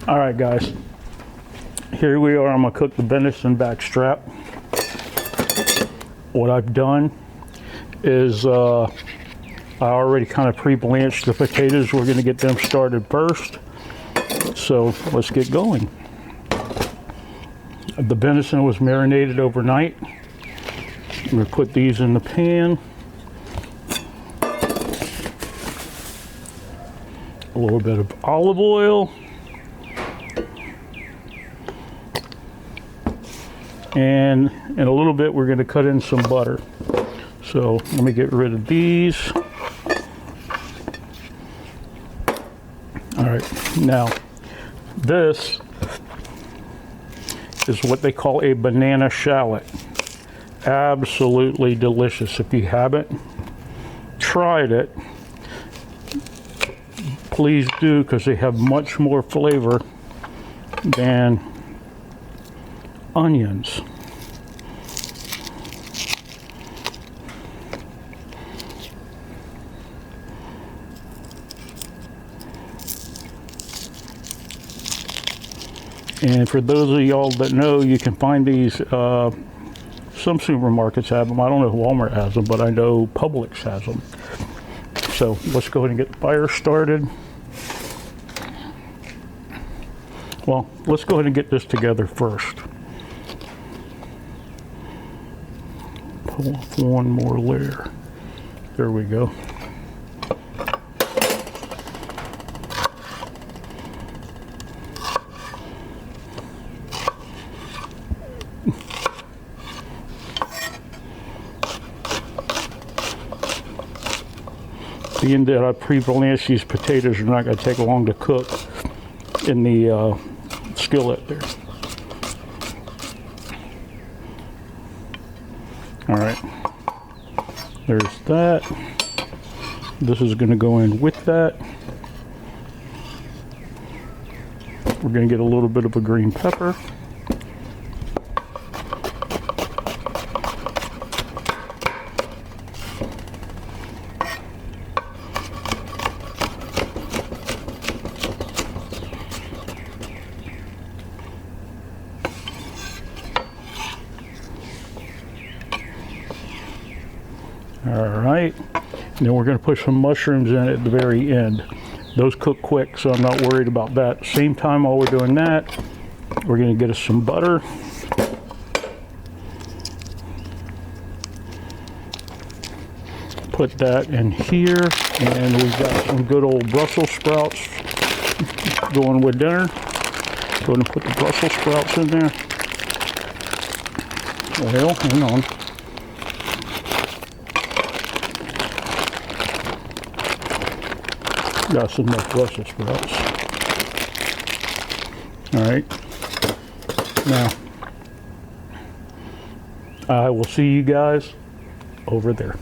All right, guys. Here we are. I'm gonna cook the venison back strap. What I've done is I already kind of pre-blanched the potatoes. We're gonna get them started first. So let's get going. The venison was marinated overnight. I'm gonna put these in the pan. A little bit of olive oil. And in a little bit, we're going to cut in some butter. So let me get rid of these. All right, now this is what they call a banana shallot. Absolutely delicious. If you haven't tried it, please do, because they have much more flavor than onions. And for those of y'all that know, you can find these, some supermarkets have them. I don't know if Walmart has them, but I know Publix has them. So let's go ahead and get the fire started. Well, let's go ahead and get this together first. Pull off one more layer. There we go. Being that I pre-blanched these potatoes, are not going to take long to cook in the skillet there. All right, there's that. This is going to go in with that. We're going to get a little bit of a green pepper. All right, and then we're going to put some mushrooms in at the very end. Those cook quick, so I'm not worried about that. Same time while we're doing that, we're going to get us some butter. Put that in here, and we've got some good old Brussels sprouts going with dinner. Go ahead and put the Brussels sprouts in there. Well, hang on. Got some more Brussels sprouts. All right. Now, I will see you guys over there.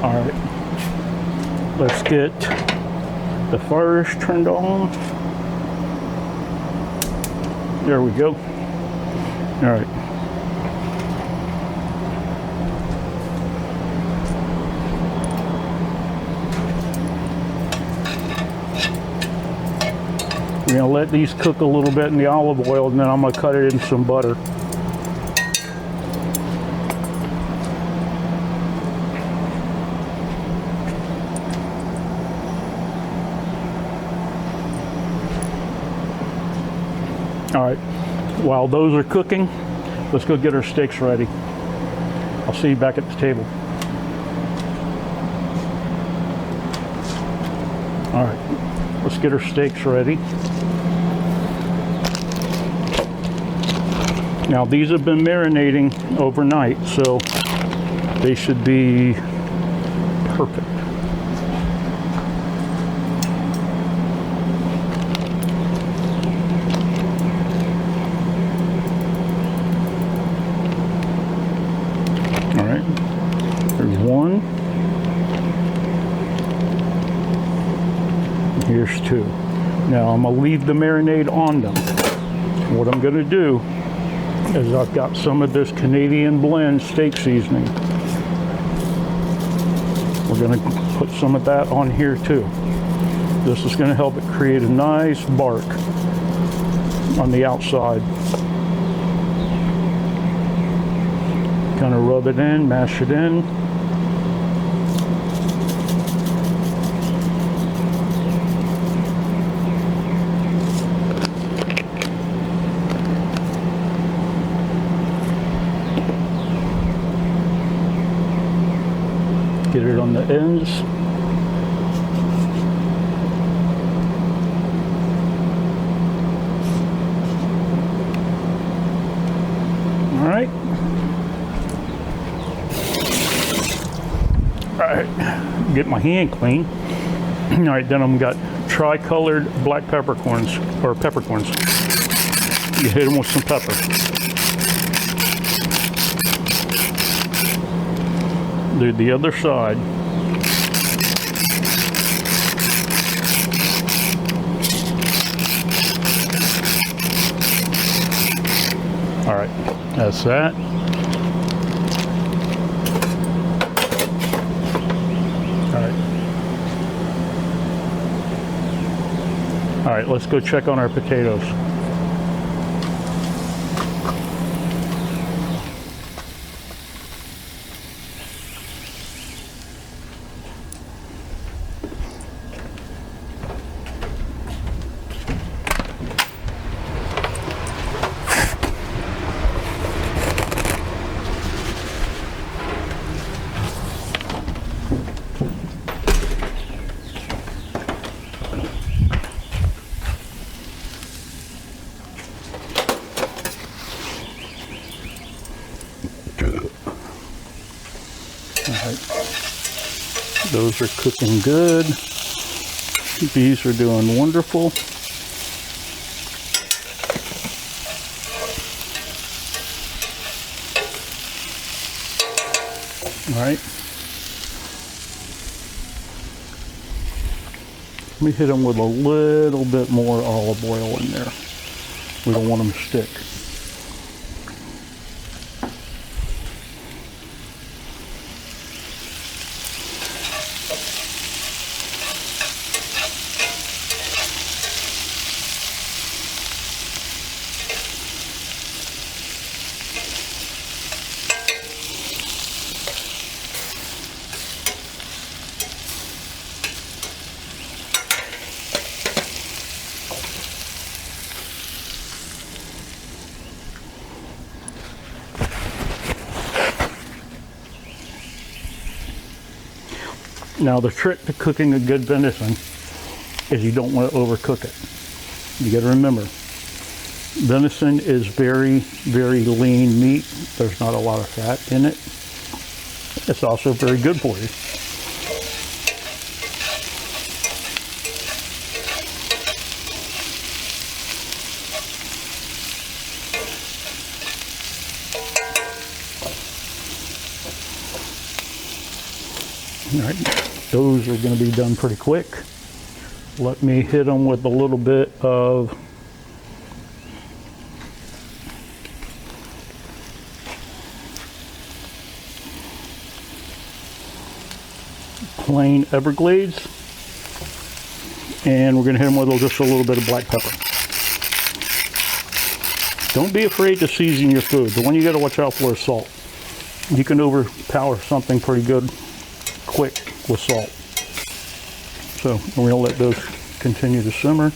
All right, let's get the fires turned on. There we go. All right. We're gonna let these cook a little bit in the olive oil, and then I'm gonna cut it in some butter. All right, while those are cooking, let's go get our steaks ready. I'll see you back at the table. All right, let's get our steaks ready. Now these have been marinating overnight, so they should be perfect. Here's 2. Now I'm gonna leave the marinade on them. What I'm gonna do is I've got some of this Canadian blend steak seasoning. We're gonna put some of that on here too. This is gonna help it create a nice bark on the outside. Kind of rub it in, mash it in. Get it on the ends. All right. All right, get my hand clean. All right, then I've got tri-colored black peppercorns, or peppercorns. You hit them with some pepper. Do the other side. All right, that's that. All right, let's go check on our potatoes. Those are cooking good. These are doing wonderful. All right. Let me hit them with a little bit more olive oil in there. We don't want them to stick. Now the trick to cooking a good venison is you don't want to overcook it. You got to remember, venison is very, very lean meat. There's not a lot of fat in it. It's also very good for you. All right. Those are going to be done pretty quick. Let me hit them with a little bit of plain Everglades, and we're going to hit them with just a little bit of black pepper. Don't be afraid to season your food. The one you got to watch out for is salt. You can overpower something pretty good quick with salt. So we're going to let those continue to simmer.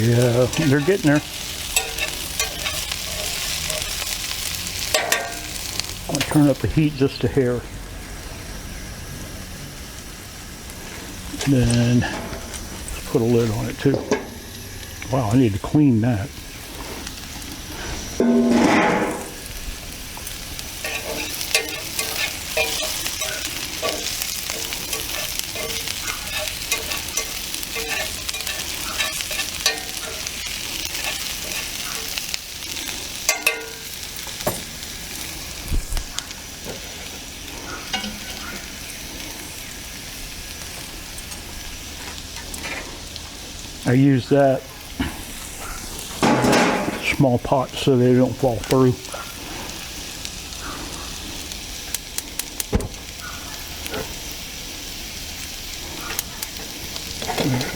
Yeah, they're getting there. I'll turn up the heat just a hair. Then let's put a lid on it too. Wow, I need to clean that. I use that small pot so they don't fall through.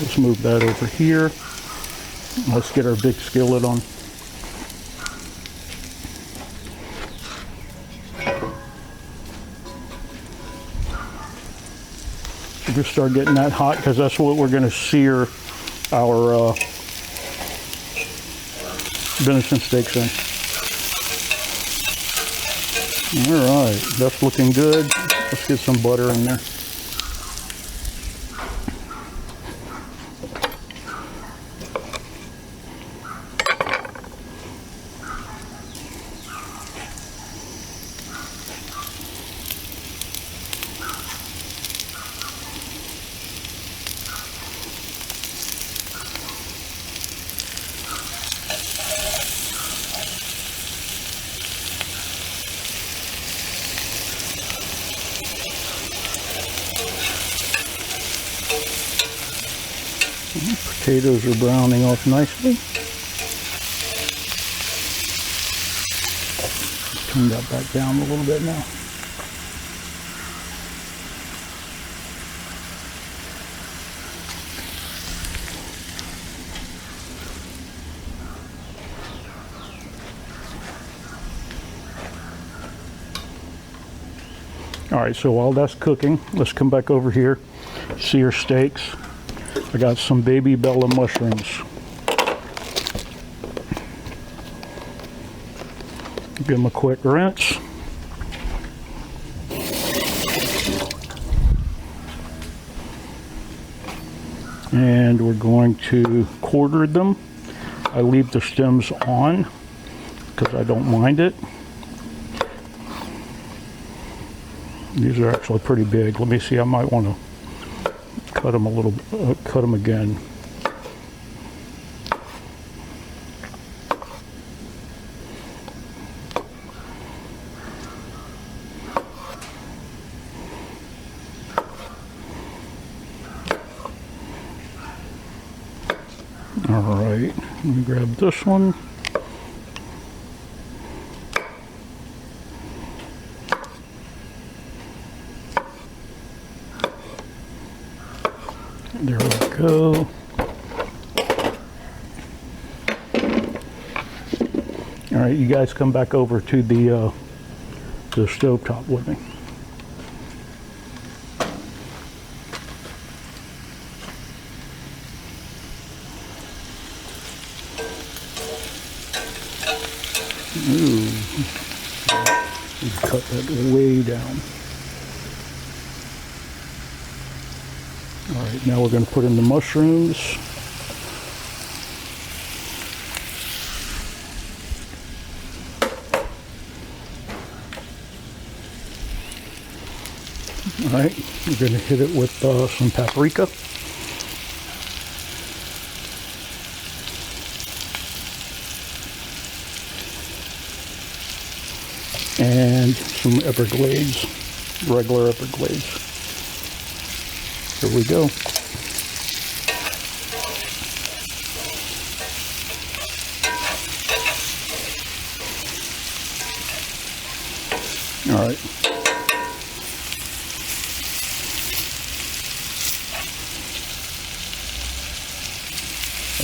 Let's move that over here. Let's get our big skillet on. So just start getting that hot because that's what we're going to sear our venison steaks in. All right, that's looking good. Let's get some butter in there. Potatoes are browning off nicely. Turn that back down a little bit now. All right, so while that's cooking, let's come back over here, sear steaks. I got some baby bella mushrooms. Give them a quick rinse. And we're going to quarter them. I leave the stems on because I don't mind it. These are actually pretty big. Let me see, I might want to cut them a little, cut them again. All right, let me grab this one. There we go. All right, you guys come back over to the stovetop with me. Ooh, cut that way down. All right, now we're going to put in the mushrooms. All right, we're going to hit it with some paprika. And some Everglades, regular Everglades. Here we go. All right.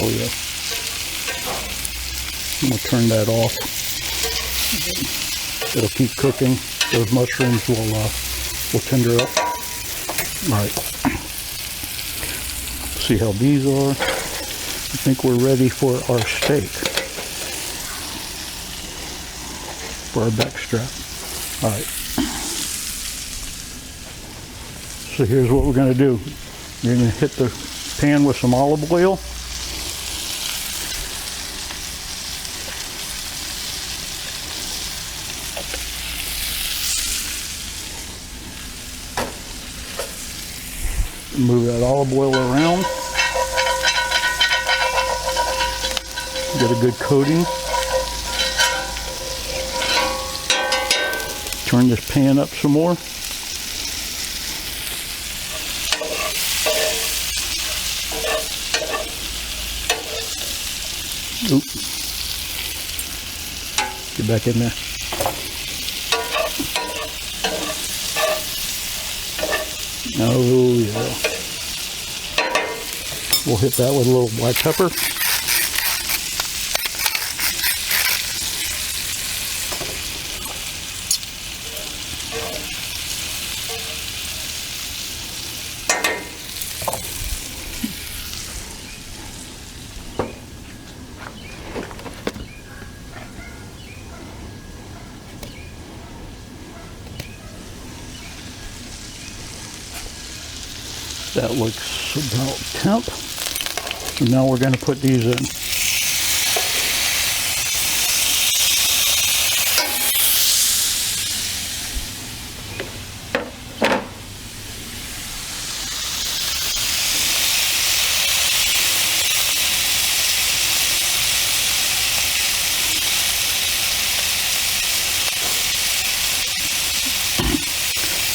Oh yeah. I'm gonna turn that off. It'll keep cooking. Those mushrooms will tender up. All right. See how these are. I think we're ready for our steak, for our back strap. All right. So here's what we're going to do. You're going to hit the pan with some olive oil. Move that olive oil around. Get a good coating. Turn this pan up some more. Oop. Get back in there. Oh yeah. We'll hit that with a little black pepper. That looks about temp. So now we're going to put these in.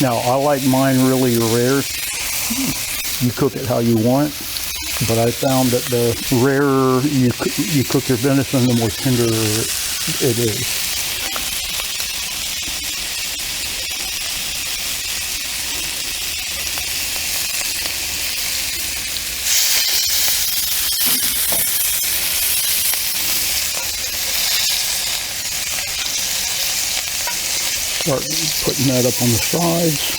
Now I like mine really rare. You cook it how you want, but I found that the rarer you cook your venison, the more tender it is. Start putting that up on the sides.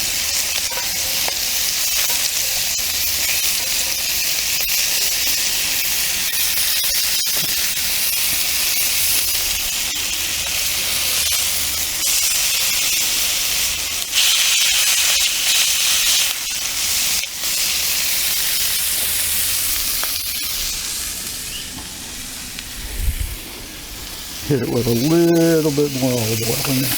Hit it with a little bit more olive oil in there.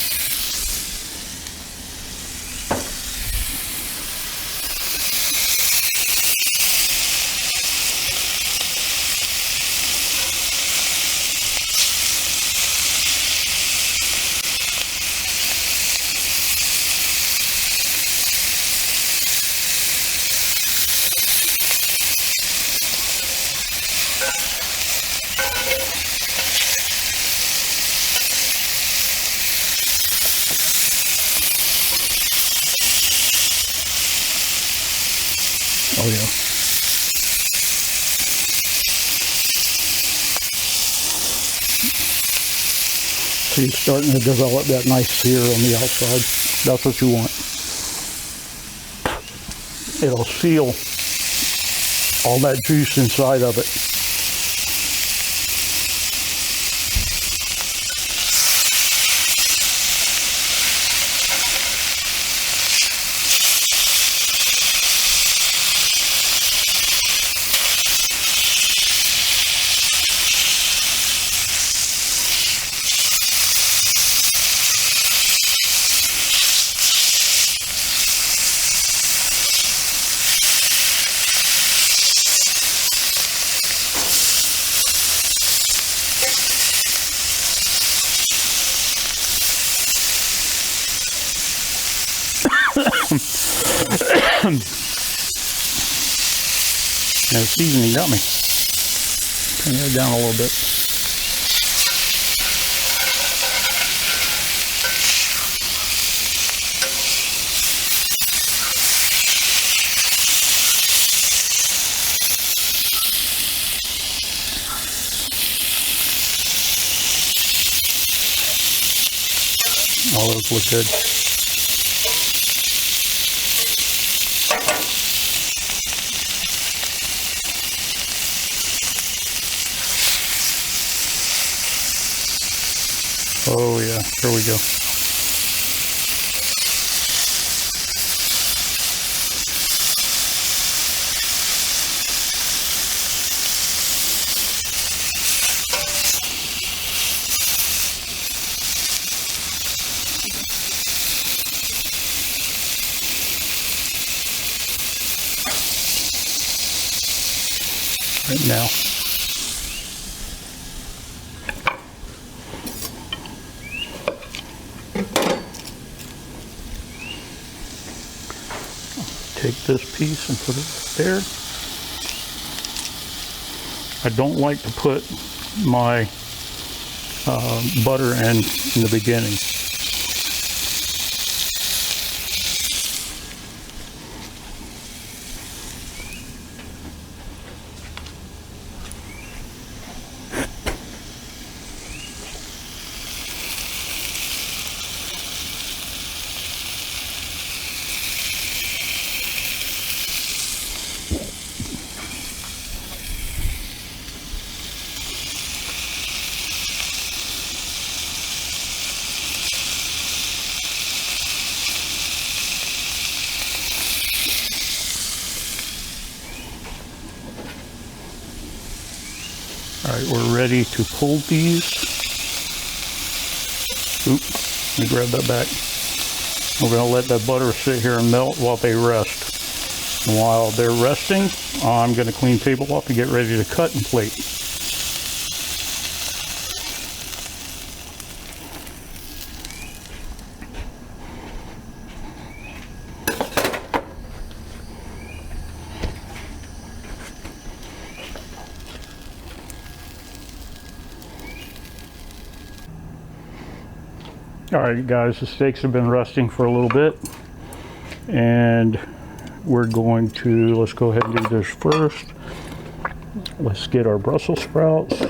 Oh yeah. So you're starting to develop that nice sear on the outside. That's what you want. It'll seal all that juice inside of it. Now the seasoning got me. Turn that down a little bit. All those look good. Oh yeah, here we go. Right now. Take this piece and put it there. I don't like to put my butter in the beginning. All right, we're ready to pull these. Oops, let me grab that back. We're gonna let that butter sit here and melt while they rest. And while they're resting, I'm gonna clean table up and get ready to cut and plate. All right, guys, the steaks have been resting for a little bit, and we're going to, let's go ahead and do this first. Let's get our Brussels sprouts.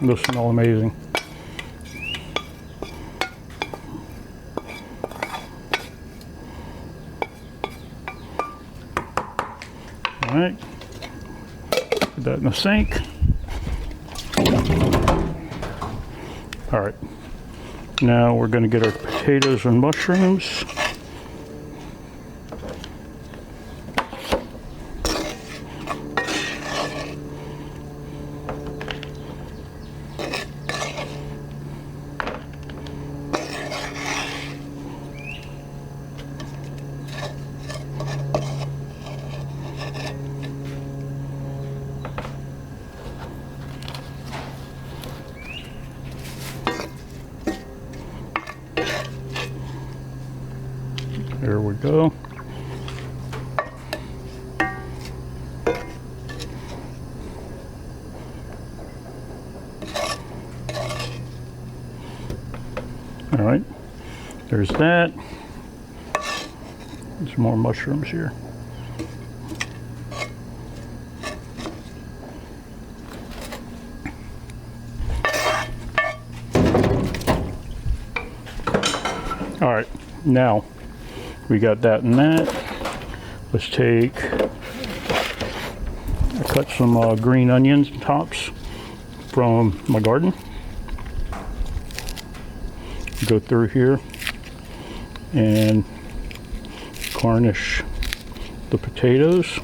Those smell amazing. All right, put that in the sink. All right, now we're going to get our potatoes and mushrooms. There we go. All right, there's that. There's more mushrooms here. All right, now we got that and that. Let's take, I cut some green onions tops from my garden. Go through here and garnish the potatoes.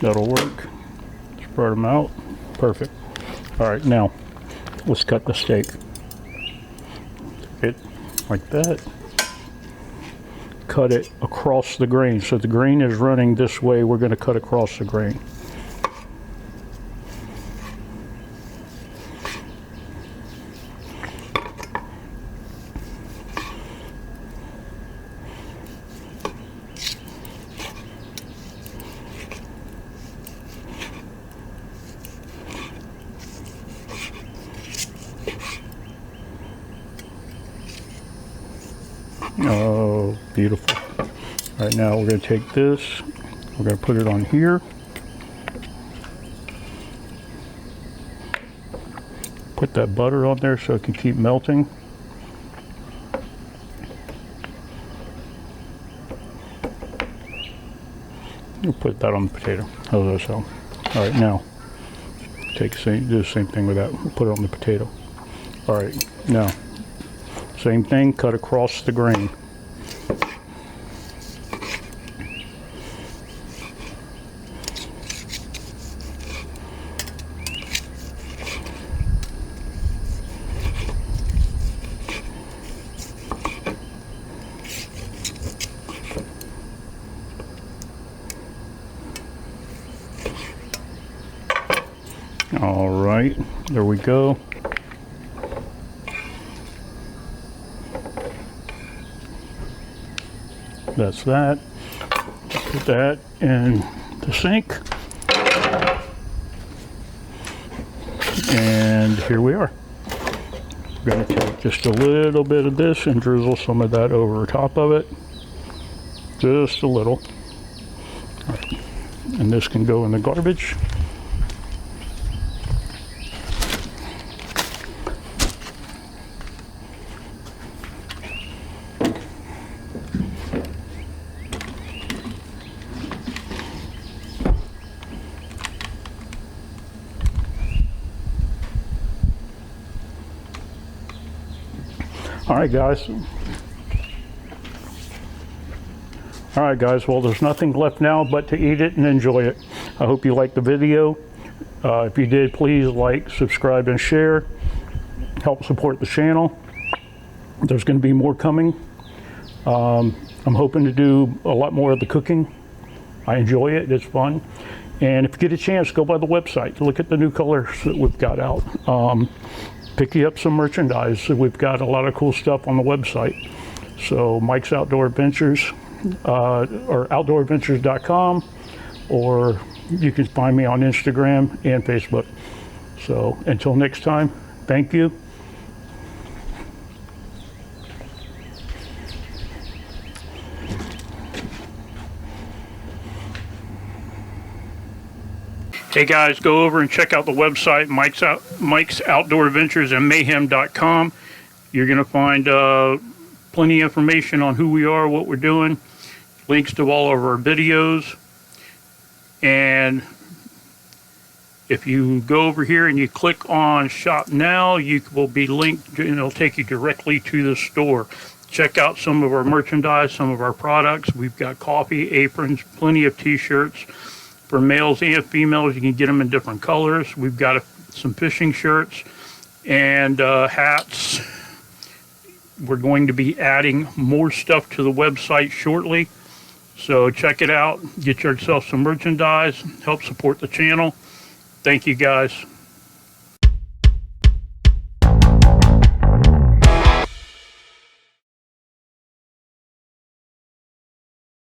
That'll work. Spread them out. Perfect. All right, now let's cut the steak. It like that. Cut it across the grain. So the grain is running this way. We're going to cut across the grain. Oh, beautiful. All right, now we're going to take this, we're going to put it on here. Put that butter on there so it can keep melting. We'll put that on the potato. How's that sound? All right, now do the same thing with that. We'll put it on the potato. All right, now same thing. Cut across the grain. All right, there we go. That's that. Put that in the sink. And here we are. We're going to take just a little bit of this and drizzle some of that over top of it. Just a little. Right. And this can go in the garbage. All right, guys. All right, guys. Well, there's nothing left now but to eat it and enjoy it. I hope you liked the video. If you did, please like, subscribe, and share. Help support the channel. There's going to be more coming. I'm hoping to do a lot more of the cooking. I enjoy it. It's fun. And if you get a chance, go by the website. Look at the new colors that we've got out. Pick you up some merchandise. We've got a lot of cool stuff on the website. So Mike's Outdoor Adventures, or outdooradventures.com, or you can find me on Instagram and Facebook. So until next time, thank you. Hey guys, go over and check out the website, Mike's Outdoor Adventures and Mayhem.com. You're going to find plenty of information on who we are, what we're doing, links to all of our videos. And if you go over here and you click on Shop Now, you will be linked and it'll take you directly to the store. Check out some of our merchandise, some of our products. We've got coffee, aprons, plenty of t-shirts. For males and females, you can get them in different colors. We've got some fishing shirts and hats. We're going to be adding more stuff to the website shortly. So check it out. Get yourself some merchandise. Help support the channel. Thank you, guys.